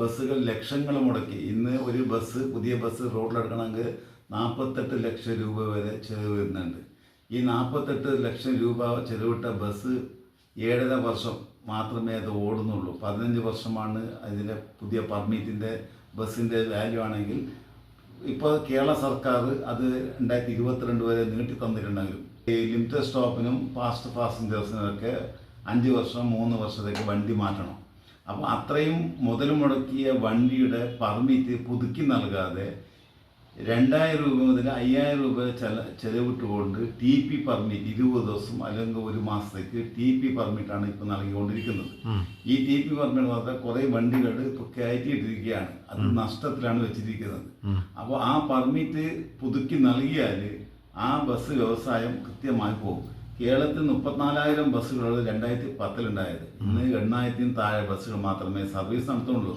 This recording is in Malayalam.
ബസ്സുകൾ ലക്ഷങ്ങൾ മുടക്കി. ഇന്ന് ഒരു പുതിയ ബസ് റോഡിലെടുക്കണമെങ്കിൽ 48 ലക്ഷം രൂപ വരെ ചിലവ് വരുന്നുണ്ട്. ഈ 48 ലക്ഷം രൂപ ചിലവിട്ട ബസ് 7.5 വർഷം മാത്രമേ അത് ഓടുന്നുള്ളൂ. 15 വർഷമാണ് അതിൻ്റെ പുതിയ പെർമിറ്റിൻ്റെ ബസ്സിൻ്റെ വാല്യൂ ആണെങ്കിൽ ഇപ്പോൾ കേരള സർക്കാർ അത് 2022 വരെ നീട്ടി തന്നിട്ടുണ്ടെങ്കിലും ഈ ലിമിറ്റഡ് സ്റ്റോപ്പിനും ഫാസ്റ്റ് പാസഞ്ചേഴ്സിനൊക്കെ 5 വർഷം 3 വർഷത്തേക്ക് വണ്ടി മാറ്റണം. അപ്പോൾ അത്രയും മുതൽ മുടക്കിയ വണ്ടിയുടെ പെർമിറ്റ് പുതുക്കി നൽകാതെ 2000 രൂപ മുതൽ 5000 രൂപ ചെലവിട്ടുകൊണ്ട് TP പെർമിറ്റ് 20 ദിവസം അല്ലെങ്കിൽ 1 മാസത്തേക്ക് TP പെർമിറ്റാണ് ഇപ്പോൾ നൽകിക്കൊണ്ടിരിക്കുന്നത്. ഈ TP പെർമിറ്റ് മാത്രമേ കുറേ വണ്ടികൾ ഇപ്പോൾ കയറ്റിയിട്ടിരിക്കുകയാണ്. അത് നഷ്ടത്തിലാണ് വെച്ചിരിക്കുന്നത്. അപ്പോൾ ആ പെർമിറ്റ് പുതുക്കി നൽകിയാൽ ആ ബസ് വ്യവസായം കൃത്യമായി പോകും. കേരളത്തിൽ 34,000 ബസ്സുകൾ 2010 ഉണ്ടായത്. ഇന്ന് 8,000 താഴെ ബസ്സുകൾ മാത്രമേ സർവീസ് നടത്തുന്നുള്ളൂ.